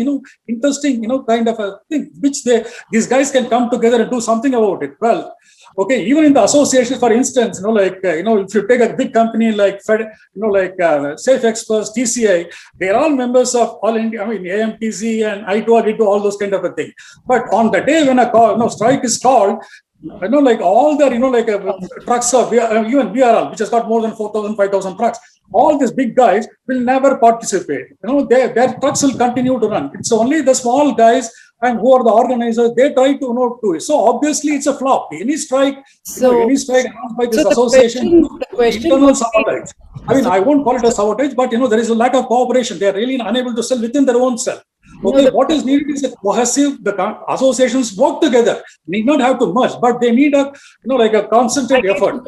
C: interesting, kind of a thing, which these guys can come together and do something about it. Well, okay, even in the association, for instance, if you take a big company like Safe Express, TCI, they're all members of All India, AMTC and I2R, all those kind of a thing. But on the day when a strike is called, all the, trucks of even VRL, which has got more than 4,000, 5,000 trucks, all these big guys will never participate. Their trucks will continue to run. It's only the small guys and who are the organizers, they try to do it. So obviously it's a flop. Any strike, announced by this association,
B: the question
C: internal sabotage. I mean, I won't call it a sabotage, but there is a lack of cooperation. They are really unable to sell within their own self. Okay, what is needed is a cohesive. The associations work together. Need not have to merge, but they need a a concentrated effort.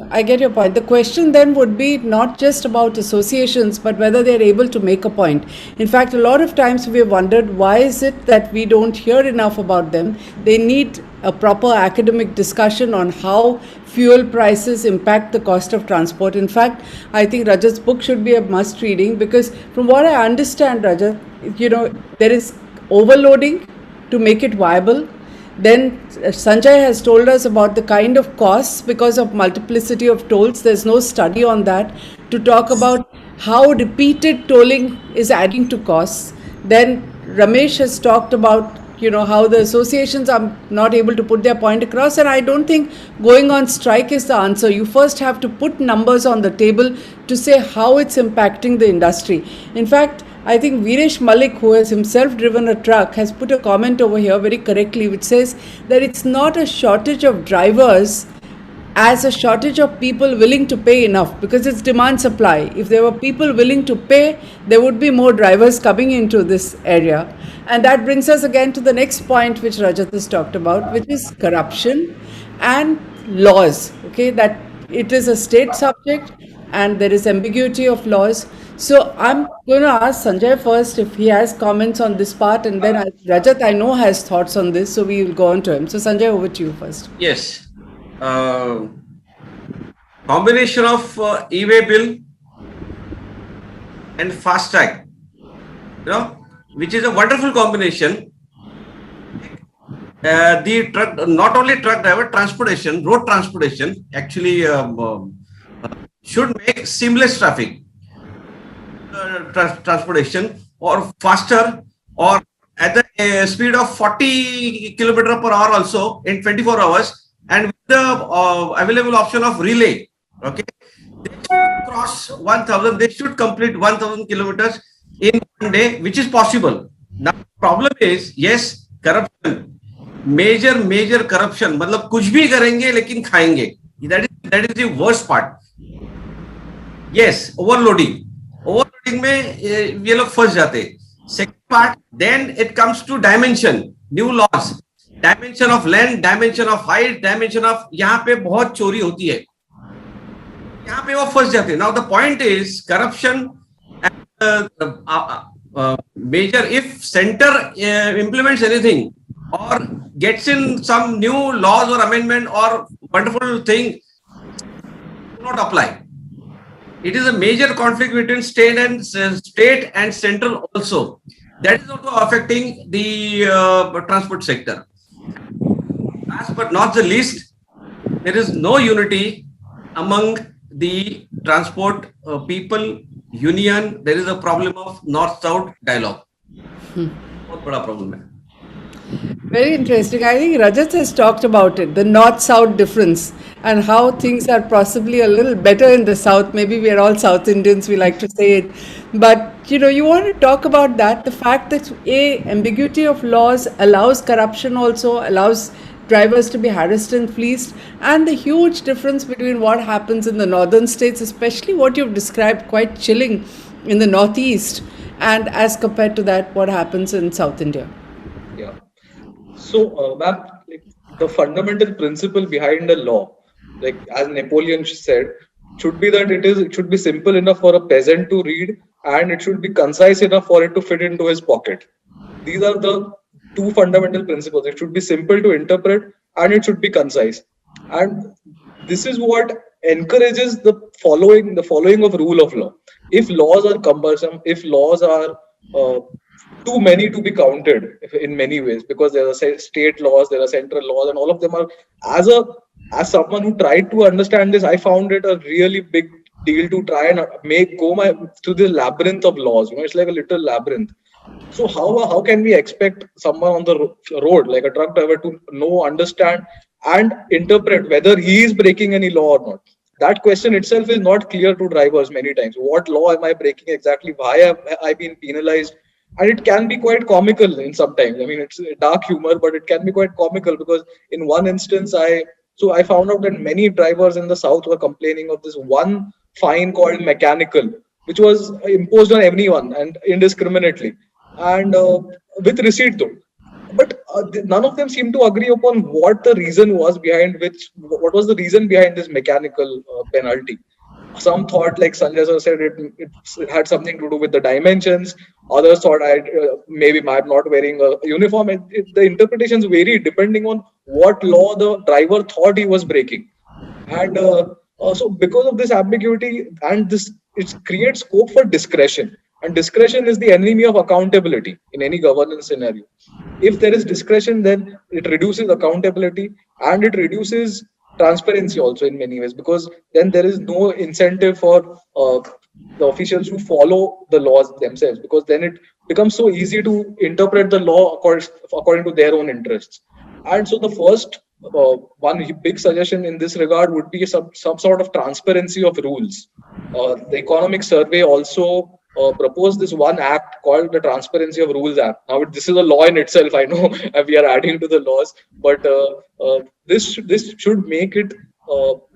B: I get your point. The question then would be not just about associations, but whether they're able to make a point. In fact, a lot of times we have wondered why is it that we don't hear enough about them. They need a proper academic discussion on how fuel prices impact the cost of transport. In fact, I think Rajat's book should be a must reading, because from what I understand, Rajat, there is overloading to make it viable. Then Sanjay has told us about the kind of costs because of multiplicity of tolls. There's no study on that to talk about how repeated tolling is adding to costs. Then Ramesh has talked about how the associations are not able to put their point across, and I don't think going on strike is the answer. You first have to put numbers on the table to say how it's impacting the industry. In fact, I think Viresh Malik, who has himself driven a truck, has put a comment over here very correctly, which says that it's not a shortage of drivers as a shortage of people willing to pay enough, because it's demand supply. If there were people willing to pay, there would be more drivers coming into this area. And that brings us again to the next point which Rajat has talked about, which is corruption and laws. Okay, that it is a state subject and there is ambiguity of laws. So I'm going to ask Sanjay first if he has comments on this part, and then Rajat, I know, has thoughts on this, so we will go on to him. So Sanjay, over to you first.
D: Yes. Combination of e-way bill and fast track, which is a wonderful combination. The truck, not only truck driver, transportation, road transportation actually should make seamless traffic. Transportation or faster or at the speed of 40 km per hour also in 24 hours, and with the available option of relay. Okay, they should cross 1,000. They should complete 1,000 kilometers in one day, which is possible. Now, problem is, yes, corruption, major corruption. मतलब कुछ भी करेंगे लेकिन खाएंगे. That is the worst part. Yes, overloading में ये लोग फंस जाते. Second part, then it comes to dimension, new laws, dimension of length, dimension of height, dimension of, यहाँ पे बहुत चोरी होती है, यहाँ पे वो फंस जाते. Now the point is corruption major. If center implements anything or gets in some new laws or amendment or wonderful thing, do not apply. It is a major conflict between state and central also. That is also affecting the transport sector. Last but not the least, there is no unity among the transport people union. There is a problem of north-south dialogue. बहुत बड़ा problem है.
B: Very interesting. I think Rajat has talked about it, the north-south difference, and how things are possibly a little better in the south. Maybe we are all South Indians, we like to say it. But you want to talk about that, the fact that ambiguity of laws allows corruption, also allows drivers to be harassed and fleeced, and the huge difference between what happens in the northern states, especially what you've described, quite chilling in the northeast, and as compared to that, what happens in South India.
A: Yeah. So, ma'am, like the fundamental principle behind the law, like as Napoleon said, should be that it should be simple enough for a peasant to read, and it should be concise enough for it to fit into his pocket. These are the two fundamental principles. It should be simple to interpret, and it should be concise. And this is what encourages the following of rule of law. If laws are cumbersome, if laws are uh, too many to be counted in many ways, because there are state laws, there are central laws, and all of them are, as a as someone who tried to understand this, I found it a really big deal to try and make go my through the labyrinth of laws. It's like a little labyrinth. So how can we expect someone on the road, like a truck driver, to know, understand, and interpret whether he is breaking any law or not? That question itself is not clear to drivers many times. What law am I breaking exactly? Why have I been penalized? And it can be quite comical in sometimes. I mean, it's dark humor, but it can be quite comical, because in one instance, I found out that many drivers in the south were complaining of this one fine called mechanical, which was imposed on everyone and indiscriminately, and with receipt though. But none of them seemed to agree upon what the reason was behind what was the reason behind this mechanical penalty. Some thought, like Sanjay sir said, it had something to do with the dimensions. Others thought maybe I'm not wearing a uniform. The interpretations vary depending on what law the driver thought he was breaking. And so because of this ambiguity, and this, it creates scope for discretion, and discretion is the enemy of accountability in any governance scenario. If there is discretion, then it reduces accountability, and it reduces transparency also in many ways, because then there is no incentive for the officials to follow the laws themselves, because then it becomes so easy to interpret the law according to their own interests. And so the first one big suggestion in this regard would be some sort of transparency of rules. The economic survey also proposed this one act called the Transparency of Rules Act. Now, this is a law in itself. I know we are adding to the laws, but this should make it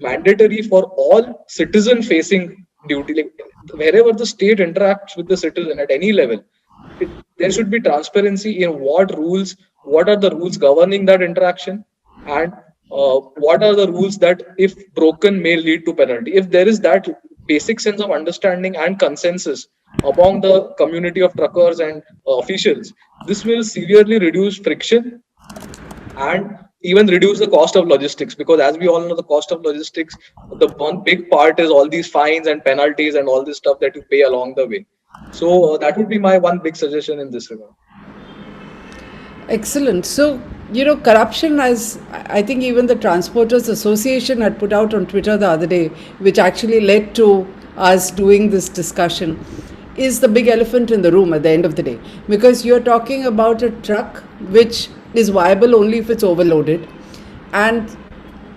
A: mandatory for all citizen-facing duty. Like, wherever the state interacts with the citizen at any level, there should be transparency in what are the rules governing that interaction, and what are the rules that, if broken, may lead to penalty. If there is that basic sense of understanding and consensus among the community of truckers and officials, this will severely reduce friction and even reduce the cost of logistics, because as we all know, the cost of logistics, the one big part is all these fines and penalties and all this stuff that you pay along the way. So that would be my one big suggestion in this regard.
B: Excellent. So, corruption, as I think even the Transporters Association had put out on Twitter the other day, which actually led to us doing this discussion, is the big elephant in the room at the end of the day. Because you're talking about a truck which is viable only if it's overloaded. And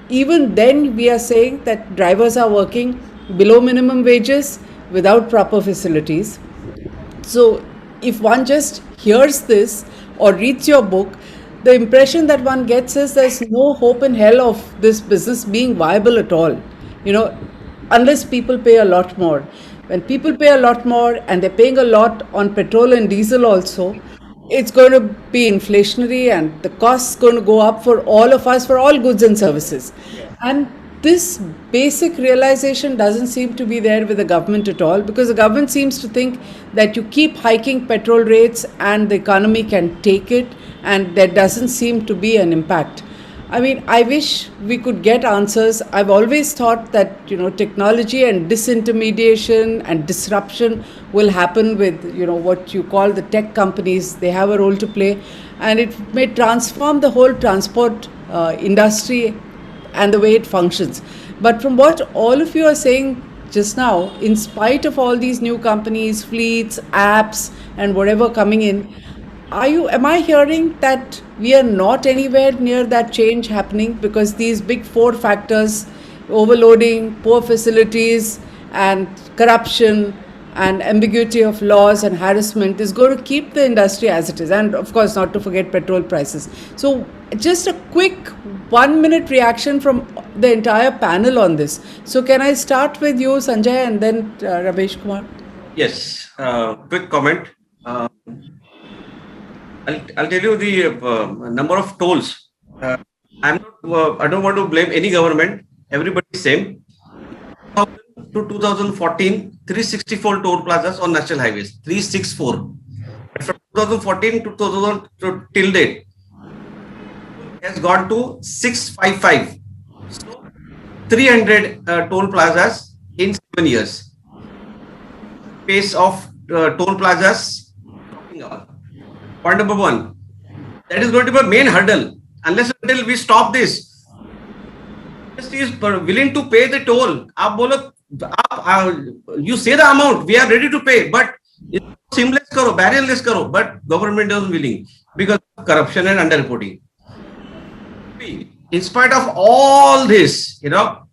B: even then, we are saying that drivers are working below minimum wages without proper facilities. So, if one just hears this or reads your book, the impression that one gets is there's no hope in hell of this business being viable at all, unless people pay a lot more. When people pay a lot more and they're paying a lot on petrol and diesel also, it's going to be inflationary, and the costs going to go up for all of us, for all goods and services. And this basic realization doesn't seem to be there with the government at all, because the government seems to think that you keep hiking petrol rates and the economy can take it, and there doesn't seem to be an impact. I mean, I wish we could get answers. I've always thought that, technology and disintermediation and disruption will happen with, what you call the tech companies. They have a role to play, and it may transform the whole transport industry and the way it functions. But from what all of you are saying just now, in spite of all these new companies, fleets, apps, and whatever coming in, am I hearing that we are not anywhere near that change happening because these big four factors, overloading, poor facilities, and corruption, and ambiguity of laws and harassment, is going to keep the industry as it is, and of course not to forget petrol prices. So just a quick 1 minute reaction from the entire panel on this. So can I start with you, Sanjay, and then Ramesh Kumar?
D: Yes, quick comment. I'll tell you the number of tolls. I don't want to blame any government. Everybody's same. 2000 to 2014, 364 toll plazas on national highways. 364. But from 2014 to 2000 till date, has gone to 655. So 300 toll plazas in 7 years. Pace of toll plazas talking about. Point number one, that is going to be a main hurdle. Unless until we stop this, industry is willing to pay the toll. You say the amount, we are ready to pay, but seamless karo, barrierless karo, but government isn't willing because of corruption and underreporting. In spite of all this, we are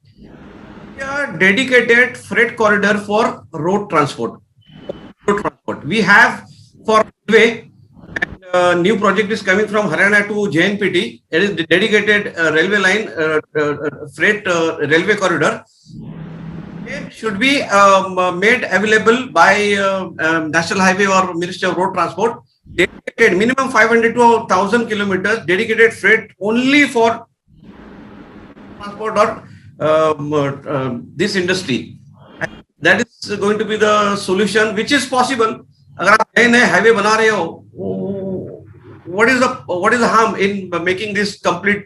D: dedicated freight corridor for road transport. We have for railway. New project is coming from Haryana to JNPT. It is dedicated railway line, freight railway corridor. It should be made available by National Highway or Ministry of Road Transport. Dedicated minimum 500 to 1,000 kilometers. Dedicated freight only for transport or this industry. And that is going to be the solution, which is possible. अगर आप नए highway बना रहे हो, what is the harm in making this complete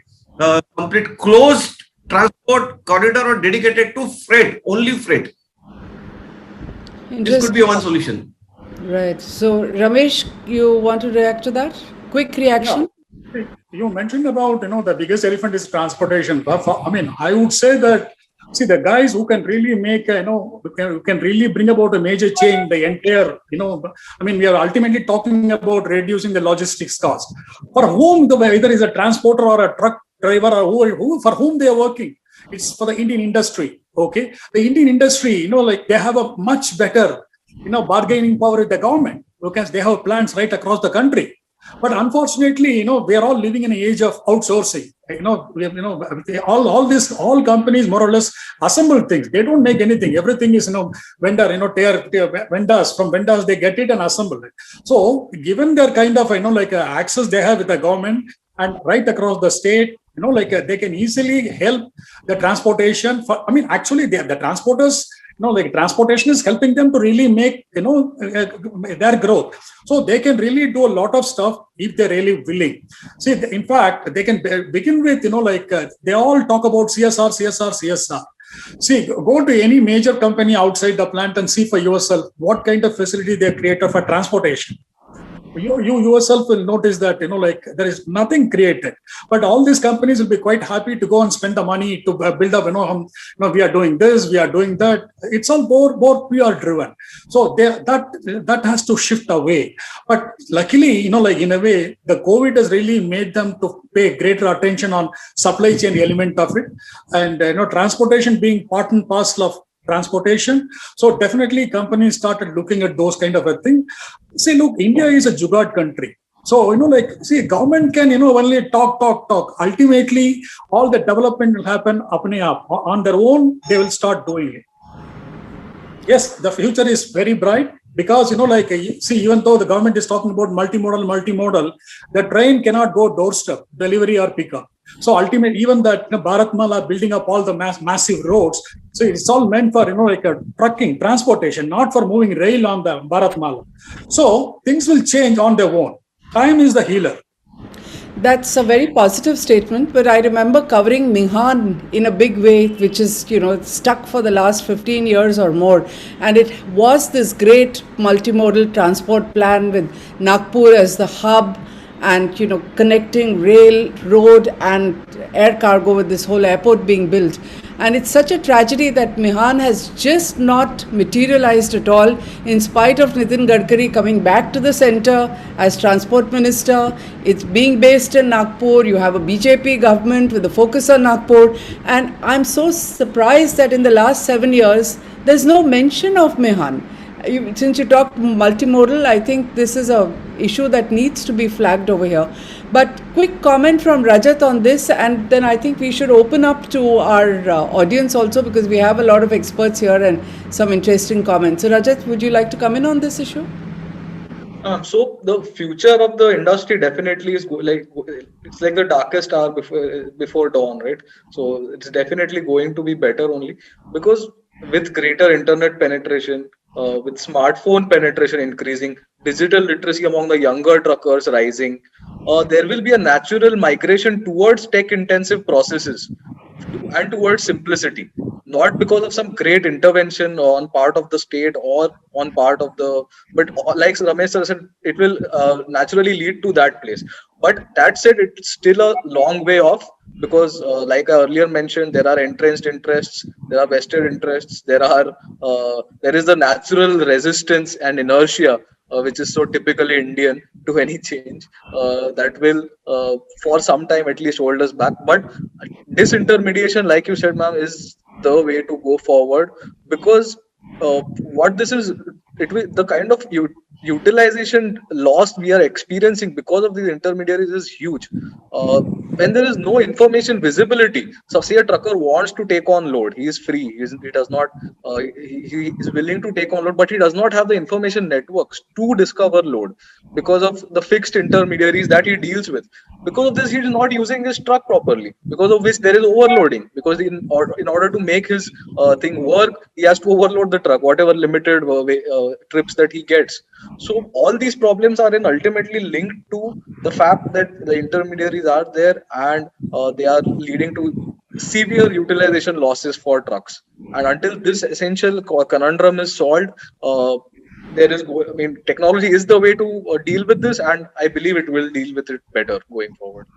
D: closed transport corridor or dedicated to freight, only freight? This could be one solution.
B: Right. So, Ramesh, you want to react to that? Quick reaction.
C: Yeah. You mentioned about the biggest elephant is transportation. I mean, I would say that the guys who can really make who can really bring about a major change, the entire I mean, we are ultimately talking about reducing the logistics cost. For whom whether is a transporter or a truck driver or who for whom they are working, it's for the Indian industry. Okay, the Indian industry, they have a much better bargaining power with the government because they have plants right across the country. But unfortunately, we are all living in an age of outsourcing. All companies more or less assemble things. They don't make anything. Everything is vendor. Vendors from vendors they get it and assemble it. So given their kind of access they have with the government and right across the state, they can easily help the transportation. Actually, the transporters. Transportation is helping them to really make their growth. So they can really do a lot of stuff if they're really willing. See, in fact, they can begin with they all talk about CSR. See, go to any major company outside the plant and see for yourself what kind of facility they created for transportation. You yourself will notice that there is nothing created, but all these companies will be quite happy to go and spend the money to build up. We are doing this, we are doing that. It's all more PR driven. So that has to shift away. But luckily, in a way, the COVID has really made them to pay greater attention on supply chain element of it, and transportation being part and parcel of transportation. So definitely companies started looking at those kind of a thing. See, look, India is a jugaad country. So, government can, only talk. Ultimately, all the development will happen apne aap. On their own, they will start doing it. Yes, the future is very bright because, even though the government is talking about multimodal, the train cannot go doorstep, delivery or pickup. So ultimately, even that Bharatmala building up all the massive roads. So it's all meant for a trucking, transportation, not for moving rail on the Bharatmala. So things will change on their own. Time is the healer.
B: That's a very positive statement, but I remember covering Mihan in a big way, which is, stuck for the last 15 years or more. And it was this great multimodal transport plan with Nagpur as the hub and, connecting rail, road, and air cargo with this whole airport being built. And it's such a tragedy that Mihan has just not materialized at all, in spite of Nitin Gadkari coming back to the center as transport minister. It's being based in Nagpur. You have a BJP government with a focus on Nagpur. And I'm so surprised that in the last 7 years, there's no mention of Mihan. Since you talked multimodal, I think this is a issue that needs to be flagged over here. But quick comment from Rajat on this, and then I think we should open up to our audience also, because we have a lot of experts here and some interesting comments. So Rajat, would you like to come in on this issue?
A: So the future of the industry definitely is it's like the darkest hour before dawn, right? So it's definitely going to be better only because with greater internet penetration, with smartphone penetration increasing, digital literacy among the younger truckers rising, there will be a natural migration towards tech-intensive processes and towards simplicity, not because of some great intervention on part of the state or on part of the, but like Ramesh sir said, it will naturally lead to that place. But that said, it's still a long way off because, like I earlier mentioned, there are entrenched interests, there are vested interests, there is the natural resistance and inertia, which is so typically Indian to any change, that will, for some time at least, hold us back. But disintermediation, like you said, ma'am, is the way to go forward because what this is, it will the kind of utilization loss we are experiencing because of these intermediaries is huge. When there is no information visibility, so say a trucker wants to take on load, he is free, he does not, he is willing to take on load, but he does not have the information networks to discover load because of the fixed intermediaries that he deals with. Because of this, he is not using his truck properly, because of which there is overloading, because in order to make his thing work, he has to overload the truck, whatever limited trips that he gets. So all these problems are then ultimately linked to the fact that the intermediaries are there and they are leading to severe utilization losses for trucks. And until this essential conundrum is solved, technology is the way to deal with this, and I believe it will deal with it better going forward.